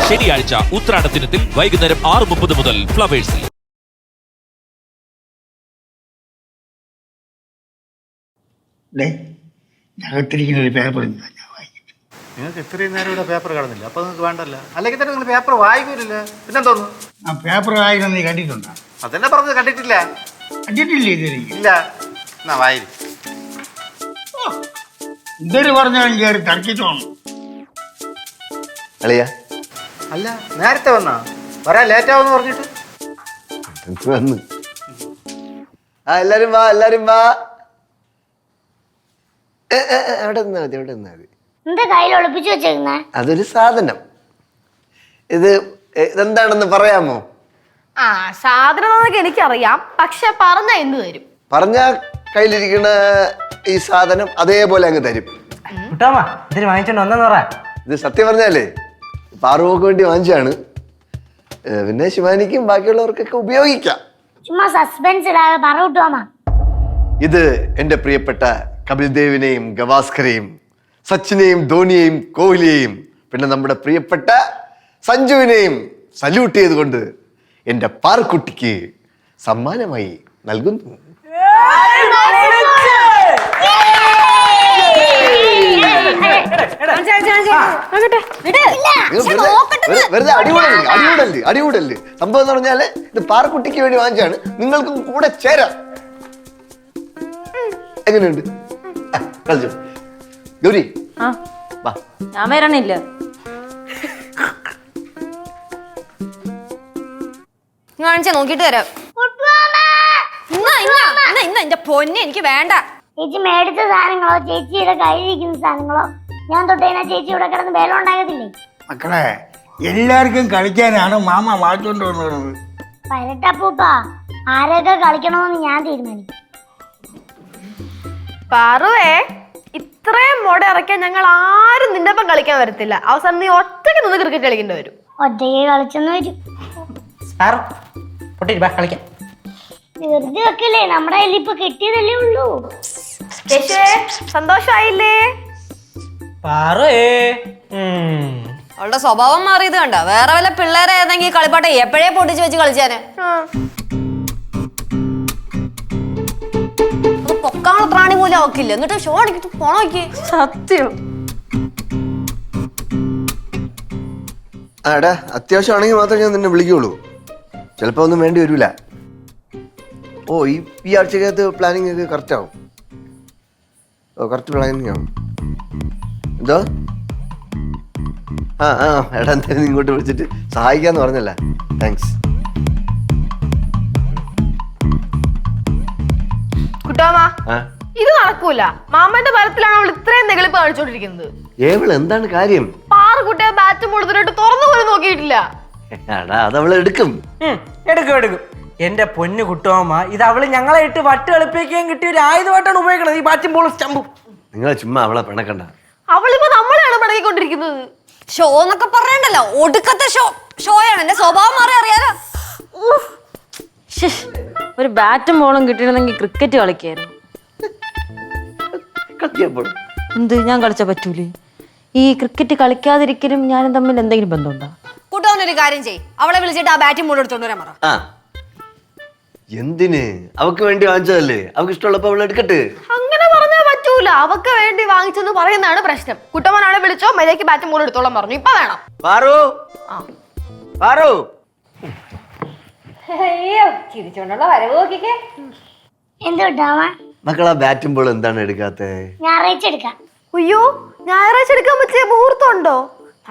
ശനിയാഴ്ച ഉത്രാടദിനത്തിൽ വൈകുന്നേരം 6:30 മുതൽ ഫ്ലവേഴ്സിൽ. അകത്തിരിക്കുന്ന ഒരു പേപ്പർ നിങ്ങൾക്ക് ഇത്രയും നേരം ഇവിടെ പേപ്പർ കാണുന്നില്ല, അപ്പൊ നിങ്ങൾക്ക് വേണ്ടല്ല. അല്ലെങ്കിൽ തന്നെ നിങ്ങൾ പേപ്പർ വായിക്കൂലില്ല, പിന്നെ തോന്നുന്നു. ആ പേപ്പർ വായിക്കണം നീ കണ്ടിട്ടുണ്ടോ? അതെന്നെ പറഞ്ഞത് കണ്ടിട്ടില്ല. കണ്ടിട്ടില്ലേ ഇതുവരെ? ഇല്ല. എന്നാ വായി. ഇതൊരു പറഞ്ഞാലും കയറി തർക്കിച്ചോണം. അളിയ അല്ല, നേരത്തെ വന്നാ വരാൻ ലേറ്റ് ആവുമെന്ന് പറഞ്ഞിട്ട് വന്ന്. എല്ലാരും വാ, എല്ലാരും വാ. അവിടെ നിന്നാ മതി, അവിടെ നിന്നാ മതി. എന്താ കയ്യിൽ ഒളിപ്പിച്ചു വെച്ചേക്കുന്നേ? അതൊരു സാധനം. ഇതെന്താണെന്ന് പറയാമോ? ആ സാധനം എന്നൊക്കെ എനിക്കറിയാം, പക്ഷെ പറഞ്ഞ എന്ത് തരും? പറഞ്ഞ കയ്യിലിരിക്കുന്ന ഈ സാധനം അതേപോലെ അങ്ങ് തരും. ഇത് സത്യം പറഞ്ഞാലേ പാറുവോക്ക് വേണ്ടി വാങ്ങിച്ചാണ്. പിന്നെ ശിവാനിക്കും ബാക്കിയുള്ളവർക്കൊക്കെ ഉപയോഗിക്കാം. ചുമ്മാ സസ്പെൻസ് ഇടാതെ പറ കിട്ടുവാ. ഇത് എന്റെ പ്രിയപ്പെട്ട കപിൽ ദേവിനെയും ഗവാസ്കരെയും സച്ചിനെയും ധോണിയെയും കോഹ്ലിയെയും പിന്നെ നമ്മുടെ പ്രിയപ്പെട്ട സഞ്ജുവിനെയും സല്യൂട്ട് ചെയ്തുകൊണ്ട് എന്റെ പാറക്കുട്ടിക്ക് സമ്മാനമായി നൽകുന്നു. വെറുതെ അടികൂടല്. സംഭവം എന്ന് പറഞ്ഞാല് ഇത് പാറക്കുട്ടിക്ക് വേണ്ടി വാങ്ങിച്ചാണ്. നിങ്ങൾക്കും കൂടെ ചേരാം. എങ്ങനെയുണ്ട്? കളിച്ചു ഗൗരി. ഞാൻ വരണില്ല. കാണിച്ചാ നോക്കിട്ട് തരാം. എന്റെ പൊന്നെ എനിക്ക് വേണ്ട. ചേച്ചി മേടിച്ച സാധനങ്ങളോ ചേച്ചിയുടെ കയ്യിലിരിക്കുന്ന സാധനങ്ങളോ ഞാൻ തൊട്ടേനാ ചേച്ചി ഇവിടെ കിടന്ന് ബേലം ഉണ്ടാകത്തില്ലേ? മക്കളെ, എല്ലാവർക്കും കളിക്കാനാണ് മാമ വാങ്ങിച്ചോണ്ട് വന്നത്. പരട്ടപ്പൂപ്പ ആരൊക്കെ കളിക്കണമെന്ന് ഞാൻ തീരുമാനിക്കും. പാറുവേ, ഇത്രയും മോടെ ഇറക്കിയാൽ ഞങ്ങൾ ആരും നിന്റെ ഒപ്പം കളിക്കാൻ വരത്തില്ല. അവസാനം നീ ഒറ്റയ്ക്ക് നിന്ന് ക്രിക്കറ്റ് കളിക്കേണ്ടി വരും. ഒറ്റയ്ക്ക് കളിച്ചെന്ന് വരും. വെറുതെ വെക്കല്ലേ, നമ്മുടെ കയ്യിൽ ഇപ്പൊ കിട്ടിയതല്ലേ ഉള്ളൂ. സന്തോഷായില്ലേ? അവളുടെ സ്വഭാവം മാറിയത് കണ്ട. വേറെ വല്ല പിള്ളേരെ ഏതെങ്കിലും കളിപ്പാട്ടെ എപ്പോഴേ പൊട്ടിച്ച് വെച്ച് കളിച്ചാനെ. പൊക്കാനുള്ള പ്രാണി പോലും അവക്കില്ല, എന്നിട്ട് ഷോ അടിക്കിട്ട് പോണോ നോക്കി. സത്യം. ആടാ, അത്യാവശ്യമാണെങ്കിൽ മാത്രമേ ഞാൻ നിന്നെ വിളിക്കുള്ളൂ. ചിലപ്പോ ഒന്നും വേണ്ടി വരൂല. ഓ, ഈ ആഴ്ചക്കകത്ത് പ്ലാനിങ് ഒക്കെ കറക്റ്റ് ആവും. ഓ, കറക്റ്റ് പ്ലാനിങ് ആവും. എന്തോ? എടാ, എന്തായാലും ഇങ്ങോട്ട് വിളിച്ചിട്ട് സഹായിക്കാന്ന് പറഞ്ഞല്ല. താങ്ക്സ്. കുട്ടാമാ, ഇത് നടക്കൂല. മാമന്റെ ബലത്തിലാണ് അവൾ ഇത്രയും നെകളിപ്പ് കാണിച്ചോണ്ടിരിക്കുന്നത്. ഏവള് എന്താണ് കാര്യം? പാറുകുട്ടിയെ ബാറ്റും കൊടുത്തിട്ട് തുറന്നു പോലും നോക്കിയിട്ടില്ല. എടാ, അതവള് എടുക്കും. എടുക്കും. എന്റെ പൊന്നു കുട്ടുവാമ്മ, ഇത് അവള് ഞങ്ങളെ ഇട്ട് വട്ട് കളിപ്പിക്കുകയും കിട്ടിയ ഒരു ആയുധമായിട്ടാണ് ഉപയോഗിക്കണത്. ഈ ബാറ്റും ബോളും സ്റ്റമ്പും. നിങ്ങളെ ചുമ്മാ അവളെ പിണക്കണ്ട. അവളിപ്പോ നമ്മളെയാണ് പിണക്കിക്കൊണ്ടിരിക്കുന്നത്. ഷോ എന്നൊക്കെ പറയണ്ടല്ലോ, ഒടുക്കത്തെ ഷോയാണ്. എന്റെ സ്വഭാവം മാറി അറിയാലോ. ഒരു ബാറ്റും ബോളും കിട്ടിയിരുന്നെങ്കിൽ ക്രിക്കറ്റ് കളിക്കായിരുന്നു. എന്ത് ഞാൻ കളിച്ചാ പറ്റൂലേ? ഈ ക്രിക്കറ്റ് കളിക്കാതിരിക്കലും ഞാനും തമ്മിൽ എന്തെങ്കിലും ബന്ധമുണ്ടോ? കൂട്ടവനൊരു കാര്യം ചെയ്യ്, അവളെ വിളിച്ചിട്ട് ആ ബാറ്റും ബോളും എടുത്തോണ്ട് വരാൻ പറ. എന്തിന്? അവക്ക് വേണ്ടി വാങ്ങിച്ചതല്ലേ, അവക്ക് ഇഷ്ടമുള്ളപ്പോ അവൾ എടുക്കട്ടെ. അങ്ങനെ പറഞ്ഞാൽ പറ്റൂല. അവക്ക് വേണ്ടി വാങ്ങിച്ചെന്ന് പറയുന്നതാണ് പ്രശ്നം. കുട്ടമ്മനാണെ വിളിച്ചോ, മര്യാദയ്ക്ക് ബാറ്റും ബോളും എടുത്തോളം പറഞ്ഞു. ഇപ്പൊ വേണം. ചിരിച്ചോണ്ടുള്ള വരവ് നോക്കിക്കേ. എന്തുട്ടാവാ മക്കളാ, ബാറ്റും ബോളും എന്താണ് എടുക്കാത്തെ? ഞായറാഴ്ച എടുക്കാം. അയ്യോ, ഞായറാഴ്ച എടുക്കാൻ പറ്റിയ മുഹൂർത്തം ഉണ്ടോ?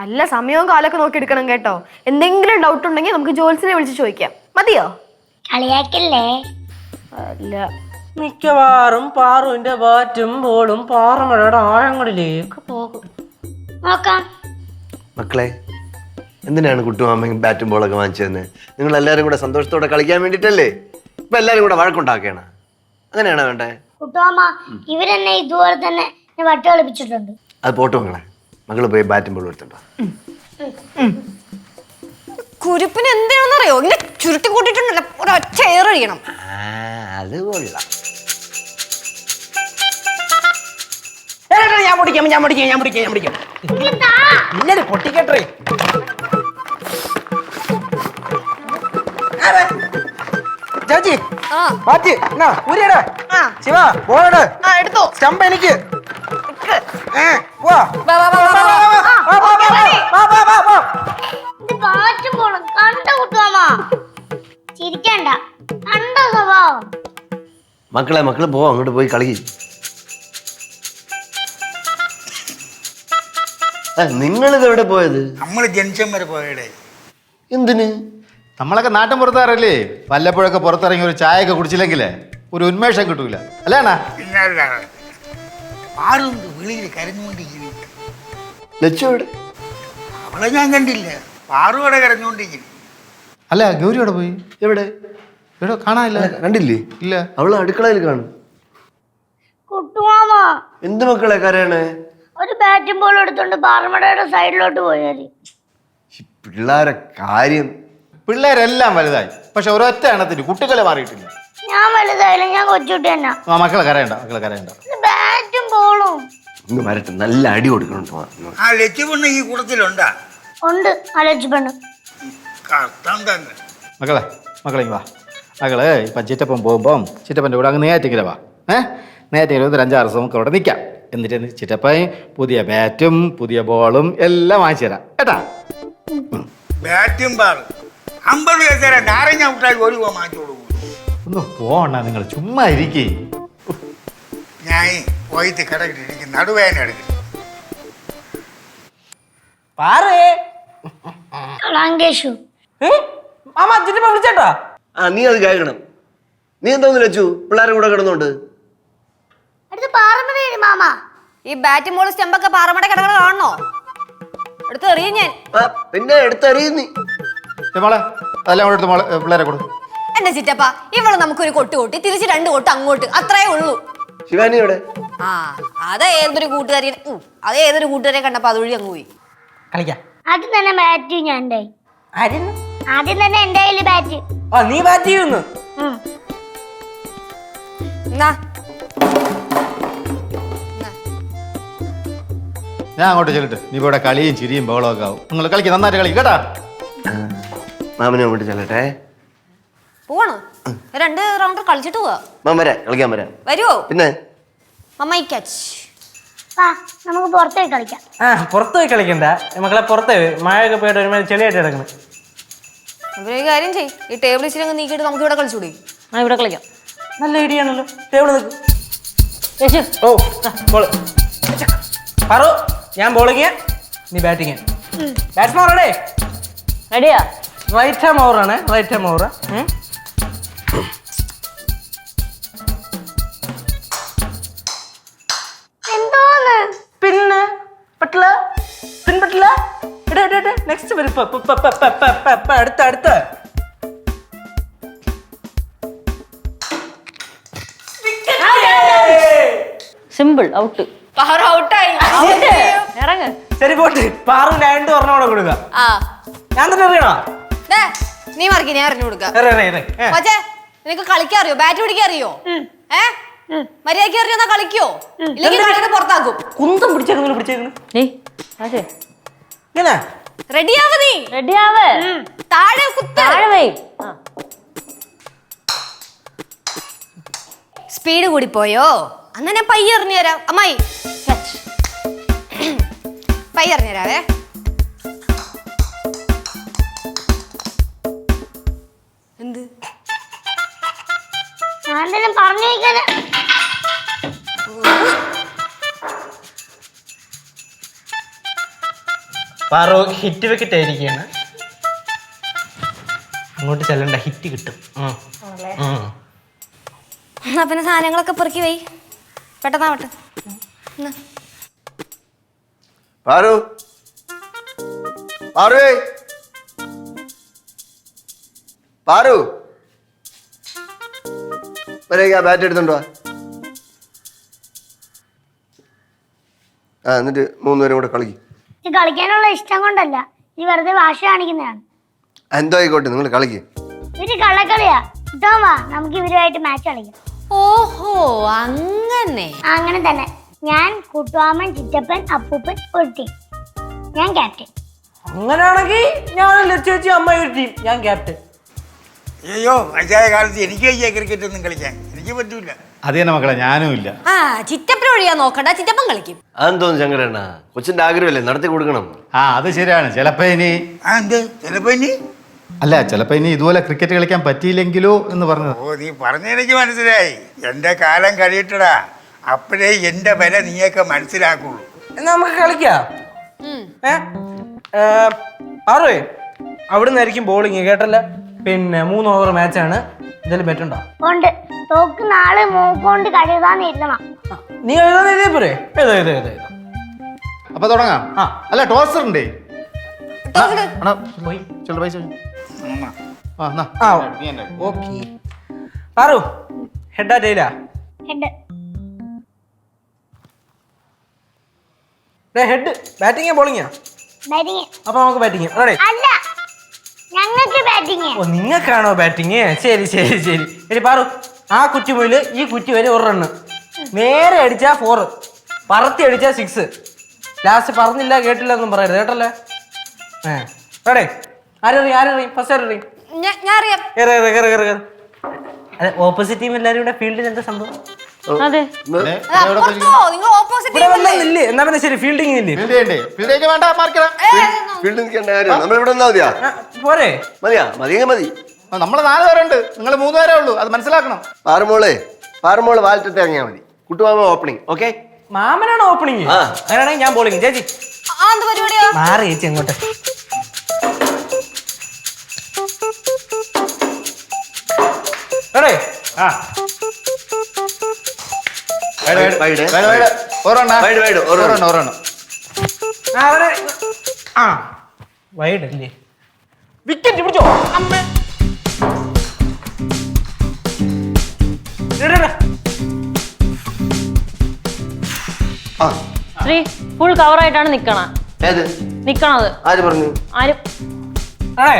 നല്ല സമയവും കാലൊക്കെ നോക്കി എടുക്കണം കേട്ടോ. എന്തെങ്കിലും ഡൗട്ട് ഉണ്ടെങ്കിൽ നമുക്ക് ജോൽസിനെ വിളിച്ച് ചോദിക്കാം. മതിയോ? കളിയാക്കല്ലേ? അല്ല, മിക്കവാറും പാറുവിന്റെ ബാറ്റും ബോളും പാറമഴയുടെ ആഴങ്ങളിലേക്ക് പോകും. നോക്കാം. മക്കളെ, എന്തിനാണ് കുട്ടുമാമ്മ ബാറ്റും ബോളൊക്കെ വാങ്ങിച്ചതെന്ന്? നിങ്ങൾ എല്ലാവരും കൂടെ സന്തോഷത്തോടെ കളിക്കാൻ വേണ്ടിട്ടല്ലേ? ഇപ്പൊ എല്ലാരും കൂടെ വഴക്കുണ്ടാക്കുകയാണ്. അങ്ങനെയാണോ വേണ്ടേ? കുട്ടുവാമ്മ, ഇവരെന്നെ ഇതുപോലെ തന്നെ വട്ട് കളിപ്പിച്ചിട്ടുണ്ട്. അത് പോട്ടു മക്കളെ. മകള് പോയി ബാറ്റും ബോളും എടുത്തിട്ടോ. കുരുപ്പിന് എന്താണെന്നറിയോ? ഇങ്ങനെ ചുരുട്ടി കൂട്ടിട്ടുണ്ടല്ലോ, ഒരൊറ്റ എയർ അടിക്കണം. അത് കൊള്ളാം. ഞാൻ പൊട്ടിക്കാം. ഇന്നലെ പൊട്ടിക്കട്ടെ. ചേച്ചി ആ മാറ്റി എന്നാ ഊരിയടാ. ശിവ പോടെ എടുത്തോ. സ്റ്റമ്പ് എനിക്ക് പോവാ. വാ, വാ, വാ, വാ, വാ. ഇത് കാറ്റും പോണം കണ്ട കുട്ടുവാമ ചിരിക്കണ്ട കണ്ട സ്വഭാവം. മക്കളെ പോവാ, അങ്ങോട്ട് പോയി കളി. നിങ്ങളിത് എവിടെ പോയത്? നമ്മൾ ജംഗ്ഷൻ വരെ പോയടേ. എന്തിന്? നമ്മളൊക്കെ നാട്ടിൻ പുറത്താറല്ലേ, വല്ലപ്പോഴൊക്കെ പുറത്തിറങ്ങി ഒരു ചായയൊക്കെ കുടിച്ചില്ലെങ്കിലേ ഒരു ഉന്മേഷം കിട്ടൂല അല്ലേണ? ആരുണ്ട് വിളിയിൽ കരഞ്ഞുകൊണ്ടിരിക്കുന്നു. ലച്ചു എവിടെ? അവളെ ഞാൻ കണ്ടില്ല. പാറുവിടെ കരഞ്ഞുകൊണ്ടിരിക്കുന്നു. അല്ല ഗൗരി എവിടെ പോയി? എവിടെ? എവിടെ കാണാനില്ല. കണ്ടില്ലേ? ഇല്ല. അവള് അടുക്കളയിൽ കാണും. കുട്ടുവാമ എന്ത് മക്കളെ കരയണേ? ഒരു ബാറ്റും ബോളും എടുത്തോണ്ട് പാറമടയുടെ സൈഡിലോട്ട് പോയാല്. പിള്ളേരെ കാര്യം. പിള്ളേരെല്ലാം വലുതായി, പക്ഷെ ഒരൊറ്റ എണ്ണത്തിന് കുട്ടികളെ മാറിയിട്ടില്ല. ഞാൻ വലുതായാലും ഞാൻ കൊച്ചുകുട്ടി തന്നെ. മക്കളെ കരയണ്ട. ബാറ്റും ബോളും ഇന്ന് വരട്ടെ, നല്ല അടി കൊടുക്കണം. ആ ലച്ചു പെണ്ണ് ഈ കൂട്ടത്തിലുണ്ടാ? ഉണ്ട് ആലോചിച്ച് പെണ്ണ്. കഷ്ടം തന്നെ. മക്കളെ ഇങ്ങ് വാ. മക്കള് ഇപ്പം ചിറ്റപ്പൻ പോകുമ്പം ചിറ്റപ്പൻ്റെ കൂടെ അങ്ങ് നേറ്റിക്കല വാ. നേറ്റിക്കല ഒരു 5-6 ദിവസം നമുക്ക് അവിടെ നിൽക്കാം. എന്നിട്ട് ചിറ്റപ്പൻ പുതിയ ബാറ്റും പുതിയ ബോളും എല്ലാം വാങ്ങിച്ചു തരാം കേട്ടാ. ബാറ്റും ബാറും 50 പൈസ നാരങ്ങ മുട്ടായി ഒരു മാറ്റോളൂ. ഒന്ന് പോണ്ട, നിങ്ങൾ ചുമ്മാ ഇരിക്കേ. ഞാൻ പോയിട്ട് കിടക്കിട്ട് എനിക്ക് നടുവേദന എടുക്കും. പാറേ കളങ്കേഷു മാമ ചിറ്റപ്പ വിളിച്ചേട്ടാ. നീ അത് കേൾക്കണം. നീ എന്തോന്ന് ലച്ചു പിള്ളേരെ കൂടെ കിടന്നോണ്ട്? അടുത്ത് പാറമടയാണ് മാമ. ഈ ബാറ്റും ബോൾ സ്റ്റമ്പൊക്കെ പാറമട കിടക്കണ കാണണോ? എടുത്ത് എറിയും ഞാൻ. പിന്നെ എടുത്തറിയുന്നു. മോളെ അതെല്ലാം കൂടെ എടുത്ത് മോളെ പിള്ളേരെ കൊടു. എന്റെ ചിറ്റപ്പ ഇവള് നമുക്കൊരു കൊട്ട് കൊട്ടി തിരിച്ച് 2 കൊട്ട് അങ്ങോട്ട്, അത്രേ ഉള്ളൂ. ശിവാനി എവിടെ? ആ അതേതൊരു കൂട്ടുകാരെ കണ്ടപ്പോ അതുവഴി അങ്ങ് പോയി. കളിക്കാം. ആദ്യം തന്നെ ബാറ്റ് ഞാൻ എൻ്റെ ആയിരുന്നു? ആദ്യം തന്നെ എൻ്റെ കയ്യില് ബാറ്റ്. ആ നീ ബാറ്റ് ചെയ്യുന്നു. എന്നാ ഞാൻ അങ്ങോട്ട് ചെല്ലിട്ട് നീ ഇവിടെ കളിയും ചിരിയും ബഹളവും ഒക്കെ ആവും. നിങ്ങൾ കളിക്ക്, നന്നായിട്ട് കളി കേട്ടാ. മാമനെ അങ്ങോട്ട് ചെല്ലട്ടെ. പോവാണോ? 2 റൗണ്ട് കളിച്ചിട്ട് പോവാ. മാമ വരാം, കളിക്കാൻ വരാം. വരുവോ? പിന്നെ മമ്മ ക്യാച്ച്. വാ നമുക്ക് പുറത്ത് പോയി കളിക്കാം. പുറത്ത് പോയി കളിക്കണ്ട മക്കളെ, പുറത്ത് മഴയൊക്കെ പോയിട്ട് ഒരുമാതിരി ചെളിയായിട്ട് കിടക്കുന്നത്. ഒരു കാര്യം ചെയ്യ്, ഈ ടേബിൾ ഇച്ചിരി നീക്കിയിട്ട് നമുക്ക് ഇവിടെ കളിച്ചുകൂടി. ഇവിടെ കളിക്കാം. നല്ല ഐഡിയ ആണല്ലോ. ടേബിൾ നിൽക്കും. ഓ ബോള് പറു, ഞാൻ ബോളിങ്, നീ ബാറ്റിങ്. Batsman ready? റെഡിയാ? റൈറ്റ് ഹാം ഓവറാണ്. Right arm over. എന്തോന്ന് പിന്നെ പറ്റില്ല, പിൻപറ്റില്ല. നെക്സ്റ്റ് വരും. അടുത്ത സിമ്പിൾ ഔട്ട്. ഔട്ടായി. ഇറങ്ങ്. ശരി പോട്ട്. പാറു 2 പറഞ്ഞോടെ കൊടുക്ക. ഞാൻ തന്നെ അറിയണോ? നീ മറിക്ക്, ഞാൻ അറിഞ്ഞു കൊടുക്കാം. പക്ഷേ നിനക്ക് കളിക്കാൻ അറിയോ? ബാറ്റ് പിടിക്കാൻ അറിയോ? മര്യാദക്ക് അറിയോ? കളിക്കോ? ഇല്ലെങ്കിൽ കളിന്ന് പുറത്താക്കും. കുന്തം പിടിച്ചേക്കുന്നു. റെഡിയാവ് നീ. റെഡിയാവ്. താഴെ കുത്ത്. സ്പീഡ് കൂടി പോയോ? അങ്ങനെ പയ്യെ എറിഞ്ഞു തരാം. അമ്മായി പയ്യെ എറിഞ്ഞു തരാവേ. എന്ത് ഞാൻ തന്നെ പറഞ്ഞു വയ്ക്കാന്. പാറു ഹിറ്റ് വിക്കറ്റ് ആയിരിക്കുകയാണ്. അങ്ങോട്ട് ചെല്ലണ്ട, ഹിറ്റ് കിട്ടും. എന്നാ പിന്നെ സാധനങ്ങളൊക്കെ പെറുക്കി വൈ, പെട്ടെന്നാവട്ടെ. പാറു, പാറുവേ, പാറു വരേക്കാ, ബാറ്റ് എടുത്തോണ്ടോ. എന്നിട്ട് 3 പേരും കൂടെ കളിക്കും. ഇത് കളിക്കാനുള്ള ഇഷ്ടം കൊണ്ടല്ല, ഇത് വെറുതെ വാശ കാണിക്കുന്നതാണ്. എന്തോ ആയിക്കോട്ടെ, നിങ്ങൾ കളിക്കും. ഇവര് കള്ളക്കളിയാ. ഇതാവാ നമുക്ക് ഇവരുമായിട്ട് മാച്ച് കളിക്കാം. ഓഹോ അങ്ങനെ. അങ്ങനെ തന്നെ. ഞാൻ കുട്ടുവാമൻ, ചിറ്റപ്പൻ, അപ്പൂപ്പൻ ഒരു ടീം. ഞാൻ ക്യാപ്റ്റൻ. അങ്ങനെയാണെങ്കിൽ ഞാൻ ചേച്ചി അമ്മ ഒരു ടീം, ഞാൻ ക്യാപ്റ്റൻ. അയ്യോ വയസ്സായ കാലത്ത് എനിക്ക് വയ്യ ക്രിക്കറ്റ് ഒന്നും കളിക്കാൻ എനിക്ക് പറ്റൂല. അത് തന്നെ മക്കളെ, ഞാനും ഇല്ല. ആ ചിറ്റപ്പൻ ഒഴിയാ നോക്കണ്ട, ചിറ്റപ്പൻ കളിക്കും. അതെന്തോന്നു ശങ്കരണ്ണ, കൊച്ചിന്റെ ആഗ്രഹമല്ലേ, നടത്തി കൊടുക്കണം. ആ അത് ശരിയാണ്. ചിലപ്പോ ഇനി എന്ത് ചിലപ്പോ ഇനി ചിലപ്പോ ഇനി ഇതുപോലെ ക്രിക്കറ്റ് കളിക്കാൻ പറ്റിയില്ലെങ്കിലോ എന്ന് പറഞ്ഞത്. ഓ നീ പറഞ്ഞെനിക്ക് മനസ്സിലായി. എൻ്റെ കാലം കഴിയട്ടടാ, അപ്പോഴേ എൻ്റെ വില നീയൊക്കെ മനസ്സിലാക്കുള്ളൂ. എന്നാ നമുക്ക് കളിക്കാം. ആറുവേ അവിടെ നിന്നായിരിക്കും ബോളിങ് കേട്ടല്ല. പിന്നെ 3 ഓവർ മാച്ചാണ്. എന്തെങ്കിലും ബെറ്റുണ്ടോ? കൊണ്ട് തോക്ക് നാളെ മൂക്കൊണ്ട് കഴുകാൻ എഴുതണം. നീ എഴുതാൻ എഴുതിയ പോരെ? അപ്പൊ തുടങ്ങാം. അല്ല ടോസർ ഉണ്ടേ. പോയി പൈസ ഓക്കെ. ആറു ഹെഡാ ടൈലാ? ഹെഡ്. ഹെഡ്. ബാറ്റിംഗാ ബോളിങ്ങാ? ബാറ്റിംഗ്. അപ്പൊ നമുക്ക് ബാറ്റിംഗ് റെഡി? അല്ല, ഞങ്ങൾക്ക് ബാറ്റിംഗ്. ഓ നിങ്ങൾക്കാണോ ബാറ്റിംഗ്? ശരി ശരി ശരി. എടി പാറു, ആ കുറ്റി മുതല് ഈ കുറ്റി വരെ 1 റണ്ണ്. നേരെ അടിച്ചാ 4, പറത്തി അടിച്ചാ 6. ലാസ്റ്റ് പറഞ്ഞില്ല കേട്ടില്ല എന്നും പറയരുത് കേട്ടല്ലേ? റെഡി? ആരെറിയും? ഫസ്റ്റ് ആരെറിയും? ഞാൻ അറിയാം. അതെ, ഓപ്പോസിറ്റ് ടീം എല്ലാരും കൂടെ ഫീൽഡിൽ എന്താ സംഭവം? അതെ അപ്പുറത്തോ നിങ്ങൾ ഓപ്പോസിറ്റ് ഇവിടെ വല്ലതും ഇല്ലേ? എന്നാ പിന്നെ ശരി, ഫീൽഡിംഗ് ഇല്ലേ? ഫീൽഡിൽ നിൽക്കേണ്ട കാര്യം നമ്മളിവിടെ നിന്നാ മതിയാ? പോരെ? മതിയാ? മതിയെങ്കിൽ മതി. നമ്മള് 4 പേരുണ്ട്, നിങ്ങൾ 3 പേരേ ഉള്ളൂ, അത് മനസ്സിലാക്കണം. പാറുമോള് വാലറ്റത്ത് ഇറങ്ങിയാ മതി. കുട്ടുമാമ ഓപ്പണിംഗ്. ഓക്കെ? മാമനാണ് ഓപ്പണിംഗ്. ആ. അങ്ങനെയാണെങ്കിൽ ഞാൻ ബോളിംഗ്. ചേച്ചി എന്ത് പരിപാടിയാ? മാറി ചേച്ചി അങ്ങോട്ട്. റെഡി? വൈഡ് അല്ലേ? വിക്കറ്റ് പിടിച്ചോ അമ്മേ. ശ്രീ ഫുൾ കവറായിട്ടാണ് ഏത് നിക്കണത്. ആര് പറഞ്ഞു? ആരും ആണേ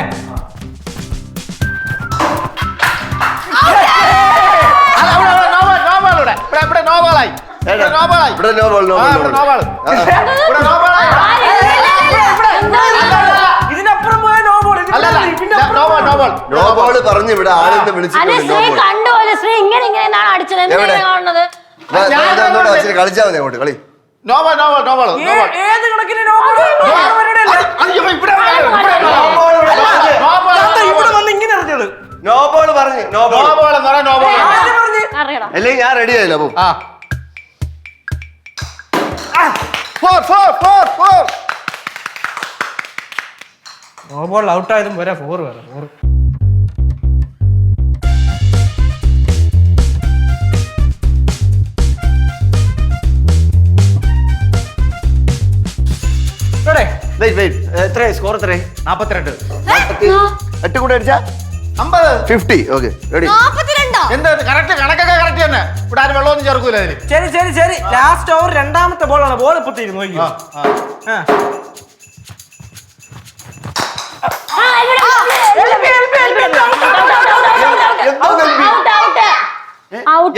ഇവിടെ നോ ബോൾ. ഇതിനപ്പുറം പോയ നോ ബോൾ. നോ ബോൾ പറഞ്ഞു ഇവിടെ ആരെന്ന് വിളിച്ചിട്ടുണ്ട്. നോ ബോൾ കണ്ടുപോലെ ശ്രീ ഇങ്ങനെ അടിച്ചത് കാണുന്നത്. കളിച്ചാ മതി അങ്ങോട്ട് കളി. ഏത് കണക്കിന് നോ ബോൾ? ഇവിടെ വന്ന് ഇങ്ങനെ അറിഞ്ഞത് നോ ബോൾ പറഞ്ഞു. നോ ബോൾ അറിയണം. അല്ലെങ്കിൽ ഞാൻ റെഡി ആയില്ല. അപ്പൊ നോ ബോൾ ഔട്ടായതും പോരാ, 4 വേറെ 4. എത്ര സ്കോർ? എത്ര? 42. 8 കൂടെ അടിച്ചാ 50. Okay ready? 42. എന്താ കറക്റ്റ്? കണക്കൊക്കെ കറക്റ്റ് തന്നെ. ഇവിടെ ആരും വെള്ളമൊന്നും ചേർക്കൂല അതിന്. ശരി ശരി ശരി. ലാസ്റ്റ് ഓവർ രണ്ടാമത്തെ ബോളാണ്. ബോൾ ഇപ്പൊ തീരുന്നു. നോക്കിയോ?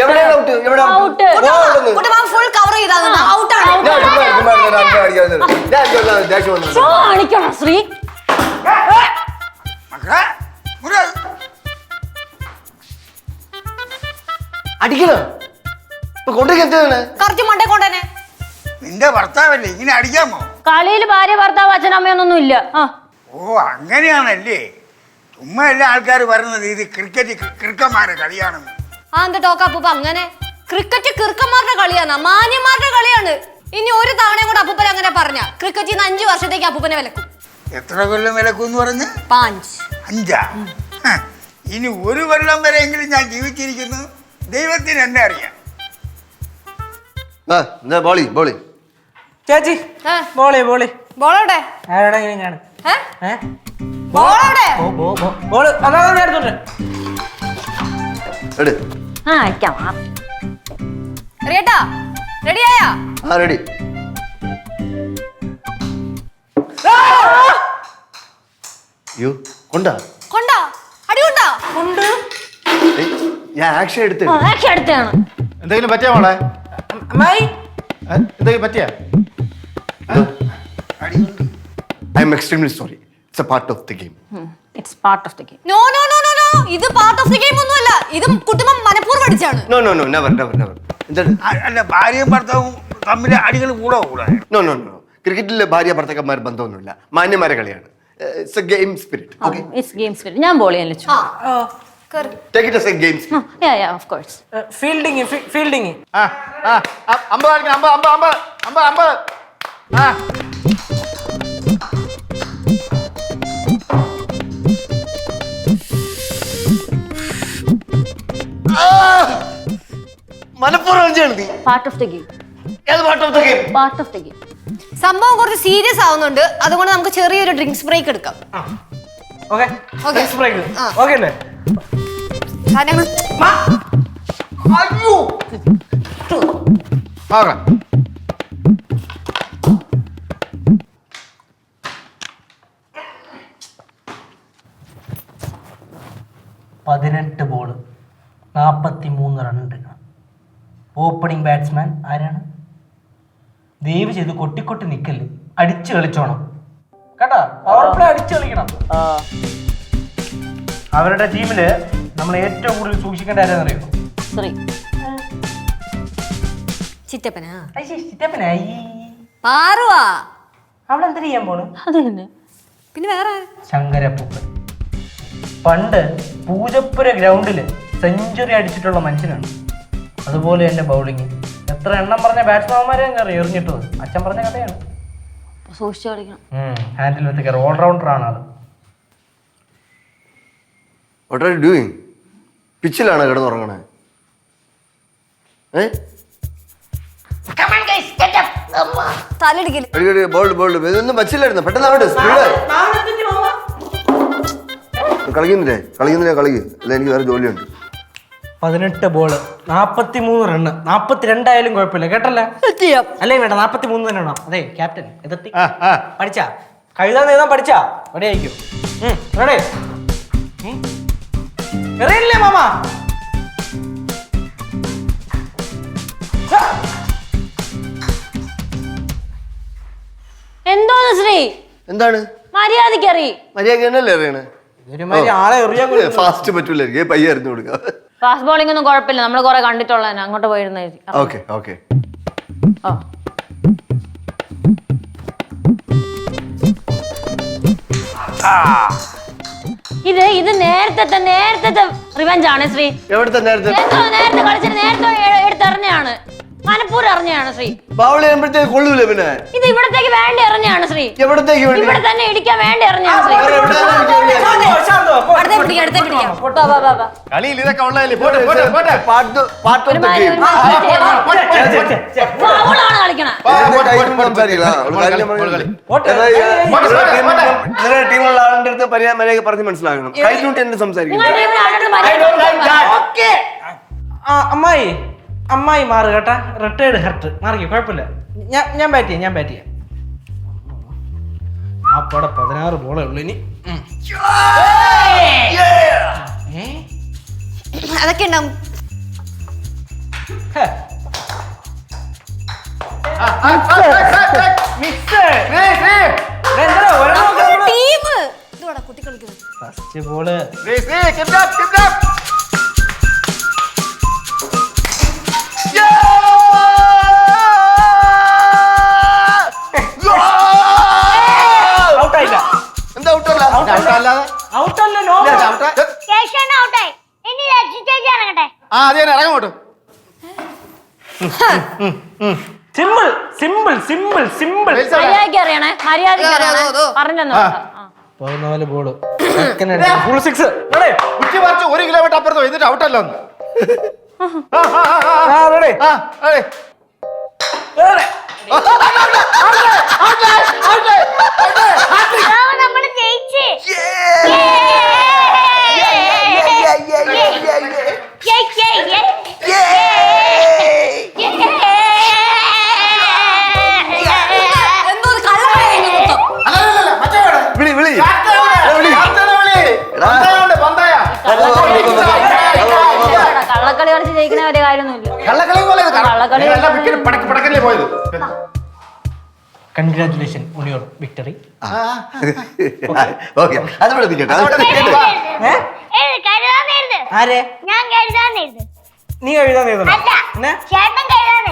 എവിടെയാണ് ഔട്ട്? എവിടെ ഫുൾ കവർ ചെയ്താൽ ഔട്ടാണ്. കാണിക്കണം ശ്രീ. അടിക്കണോ? കൊണ്ടുവെന്താണ് കറക്റ്റ് മണ്ടേ കൊണ്ടേനെ. നിന്റെ ഭർത്താവല്ലേ ഇങ്ങനെ അടിക്കാമോ? കളിയിൽ ഭാര്യ ഭർത്താവ് അച്ഛനമ്മയൊന്നും ഇല്ല. ഓ അങ്ങനെയാണല്ലേ. ചുമ്മാ എല്ലാ ആൾക്കാർ പറയുന്നത് ഇത് ക്രിക്കറ്റ് കിർക്കന്മാരെ കളിയാണെന്ന്. എന്താ ടോക്കപ്പൂപ്പ അങ്ങനെ? ക്രിക്കറ്റ് കിർക്കന്മാരുടെ കളിയാണ്, മാന്യന്മാരുടെ കളിയാണ്. ഇനി ഒരു തവണയും കൂടെ അപ്പൂപ്പൻ അങ്ങനെ പറഞ്ഞ ക്രിക്കറ്റിൽ നിന്ന് 5 വർഷത്തേക്ക് അപ്പൂപ്പനെ വിലക്കും. എത്ര കൊല്ലം വിലക്കും എന്ന് പറഞ്ഞ്? 5. 5. ഇനി 1 കൊല്ലം വരെയെങ്കിലും ഞാൻ ജീവിച്ചിരിക്കുന്നു. ദൈവത്തിന് എന്നെ അറിയാം. ബോളി ചേച്ചി ബോളി ബോളോടെ ആരോടെങ്കിലും കാണും. ബോളോടെ ബോള് അതാ എടുത്തോട്ടെ. റെഡിയാ? റെഡിയായാ? റെഡി. കൊണ്ടാ അടി കൊണ്ടാ ഞാൻ ആക്ഷൻ എടുത്ത്. അടുത്താണ്. എന്തെങ്കിലും പറ്റിയ മോളെ? എന്തെങ്കിലും പറ്റിയ? I am extremely sorry. It's a part of the game. It's part of the game. No. ഇത് പാർട്ട് ഓഫ് ദി ഗെയിം ഒന്നുമല്ല. ഇത് കുട്ടുമ്പം മനഃപൂർവ്വം അടിച്ചാണ്. No no no never never never. എന്താണ്? അല്ല ഭാര്യയും ഭർത്താവും തമ്മിൽ അടികൾ കൂടെ. No no no. ക്രിക്കറ്റിൽ ഭാര്യ ഭർത്താക്കന്മാർ ബന്ധമൊന്നുമില്ല, മാന്യന്മാരെ കളിയാണ്. It's a game spirit. Okay, it's game spirit. ഞാൻ ബോൾ ചെയ്യാൻ Lachu. Take it as a game spirit. Yeah yeah of course. Fielding fielding. അമ്പ കളിക്കണം, അമ്പ അമ്പ അമ്പ അമ്പ അമ്പ. ആ മനഃപൂർവ്വം ചെയ്യണം നീ. Part of the game. ഏത് part of the game? Part of the game. സംഭവം കുറച്ച് സീരിയസ് ആവുന്നുണ്ട്. അതുകൊണ്ട് നമുക്ക് ചെറിയൊരു ഡ്രിങ്ക്സ് ബ്രേക്ക് എടുക്കാം. Okay Okay. ബ്രേക്ക്. ആ. ഓക്കെ അല്ലേ? സാധനങ്ങൾ അയ്യോ നോക്കാം. 18 ബോൾ 43 റൺ. ഓപ്പണിംഗ് ബാറ്റ്സ്മാൻ ആരാണ്? ദയവ് ചെയ്ത് കൊട്ടിക്കൊട്ടി നിക്കല്, അടിച്ചു കളിച്ചോണം കേട്ടാ. പവർ പ്ലേ അടിച്ചു കളിക്കണം. അവരുടെ ടീമില് നമ്മൾ ഏറ്റവും കൂടുതൽ സൂക്ഷിക്കേണ്ട ആരാന്നറിയോ? ശ്രീ. ചിറ്റപ്പനാ ചിറ്റപ്പനായി. പാറുവാ. അവിടെ എന്ത് ചെയ്യാൻ പോണു? അത് തന്നെ. പിന്നെ വേറെ ശങ്കരപ്പൂപ്പൻ. പണ്ട് പൂജപ്പുര ഗ്രൗണ്ടിൽ സെഞ്ചുറി അടിച്ചിട്ടുള്ള മനുഷ്യനാണ്. അതുപോലെ തന്നെ ബൗളിങ്. എത്ര എണ്ണം പറഞ്ഞ ബാറ്റ്സ്മാൻമാരെ എറിഞ്ഞിട്ടത്. അച്ഛൻ പറഞ്ഞ കഥയാണ്. സൂക്ഷിച്ചു കളിക്കണം. ഹാൻഡിൽ വെച്ചൊക്കെ ഓൾറൗണ്ടർ ആണ് ആള്. What are you doing? പിച്ചിലാണ് കിടന്നുറങ്ങണേ? തലടിക്കല്. Bowled bowled. ഇതൊന്നും വച്ചില്ലായിരുന്നു, പെട്ടെന്ന് അവിടെ സ്പീഡ്. കളിക്കുന്നില്ലേ? കളിക്ക്. അല്ല, എനിക്ക് വേറെ ജോലിയുണ്ട്. 18 ബോള് 43 റണ്ണ്. 42 ആയാലും കുഴപ്പമില്ല കേട്ടല്ലേ? അല്ലേ വേണ്ട, 43 തന്നെ വേണം. അതെ ക്യാപ്റ്റൻ എതിർത്തി പഠിച്ചാ കഴുതാൻ എഴുതാൻ പഠിച്ചാ റെഡി ആയിക്കോ. റെഡി എറിയില്ലേ മാമ? എന്തോന്ന് ശ്രീ? എന്താണ്? മര്യാദക്ക് അറിയി. മര്യാദ തന്നെയല്ലേ അറിയണേ? ഒരുമാതിരി ആളെ എറിയാൻ ഫാസ്റ്റ് പറ്റൂലായിരിക്കും, പയ്യ അറിഞ്ഞു കൊടുക്കുക. ഫാസ്റ്റ് ബോളിംഗ് ഒന്നും കുഴപ്പമില്ല, നമ്മൾ കുറെ കണ്ടിട്ടുള്ളതന്നെ. അങ്ങോട്ട് പോയിരുന്ന ഓക്കെ ഓക്കെ. ഇത് നേരത്തെ റിവെഞ്ച് ആണ് ശ്രീ. എവിടുത്തെ നേരത്തെ? നേരത്തെ കളിച്ചിട്ട് നേരത്തെ എടുത്തെറിഞ്ഞാണ്. മനഃപൂർവ്വം അറിഞ്ഞാണ് ശ്രീ. ബൗൾ ചെയ്യുമ്പോഴത്തേക്ക് കൊള്ളൂല. പിന്നെ ഇത് ഇവിടത്തേക്ക് വേണ്ടി എറിഞ്ഞാണ് ശ്രീ. എവിടത്തേക്ക് വേണ്ടി? ഇവിടെ തന്നെ ഇടിക്കാൻ വേണ്ടി എറിഞ്ഞാണ് ശ്രീ. അടുത്തേ പിടിക്കാം. കളിയിൽ ഇതൊക്കെ ഉള്ളതല്ലേ. പോട്ടെ പോട്ടെ പോട്ടെ. ഫൗളാണ് കളിക്കണേ. നിങ്ങളുടെ ടീമുള്ള ആളുടെ അടുത്ത് മര്യാദ പറഞ്ഞ് മനസ്സിലാക്കണം. കഴിഞ്ഞിട്ട് എന്നെ സംസാരിക്കണം. അമ്മായി മാറ് കേട്ടാ. റിട്ടയർഡ് ഹെർട്ട് മാറിക്കോ, കുഴപ്പമില്ല. ഞാൻ ബാറ്റ് ചെയ്യാം. അപ്പോടെ 16 ബോളേ ഉള്ളു ഇനി. അതൊക്കെ ഉണ്ടാവും. ടീം ഇതോടെ കുട്ടി കളിക്കുന്നത്. ഫസ്റ്റ് ബോള് ഔട്ടായില്ല. എന്താ ഔട്ടല്ല? ഔട്ടല്ലോ. ശേഷം ഔട്ടായി. ഇനി ലക്ഷ്യ ചേച്ചി ഇറങ്ങട്ടെ. അത് തന്നെ ഇറങ്ങോട്ട്. സിമ്പിൾ. മര്യാദക്ക് അറിയണേ. മര്യാദക്ക് അറിയണേ. പറഞ്ഞെന്നു. 14 ബോള്. ഫുൾ 6. ഉച്ച പറിച്ച് 1 കിലോമീറ്റർ അപ്പുറത്ത് എന്നിട്ട് ഔട്ടല്ലോ. നമ്മള് ജയിച്ച്. എന്തോ കള്ളപ്പണി മൊത്തം. വിളി വിളി. കള്ളക്കളി കളിച്ച് ജയിക്കണ വലിയ കാര്യമൊന്നുമില്ല. കള്ളക്കളി പോലെ പടക്കല്ലേ പോയത്. Congratulation on your victory. Okay, അത് വിളിക്കട്ടെ. കഴുതാന്ന് എഴുത്. ആരെ ഞാൻ കഴുതാന്ന് എഴുത്. നീ എഴുതാൻ എഴുതണം അല്ല, പിന്നെ ചേട്ടൻ കഴുതാന്ന്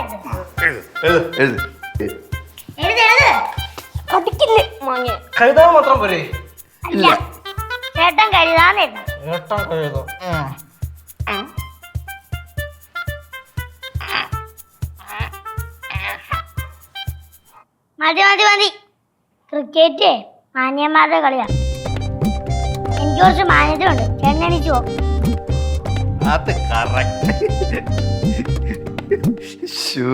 എഴുത്. എഴുത് എഴുത് എഴുത്. കടിക്കില്ലേ മാങ്ങ? കഴുതാൻ മാത്രം പോരെ അല്ല, ചേട്ടൻ കഴുതാന്ന് എഴുത്. ഏട്ടൻ കഴുതാം മതി മതി മതി. ക്രിക്കറ്റ് മാന്യന്മാരുടെ കളിയാണ്. എനിക്ക് കുറച്ച് മാന്യതയുണ്ട്. ചേട്ടൻ എണീച്ചു പോ. അത് കറക്റ്റ്. ഷൂ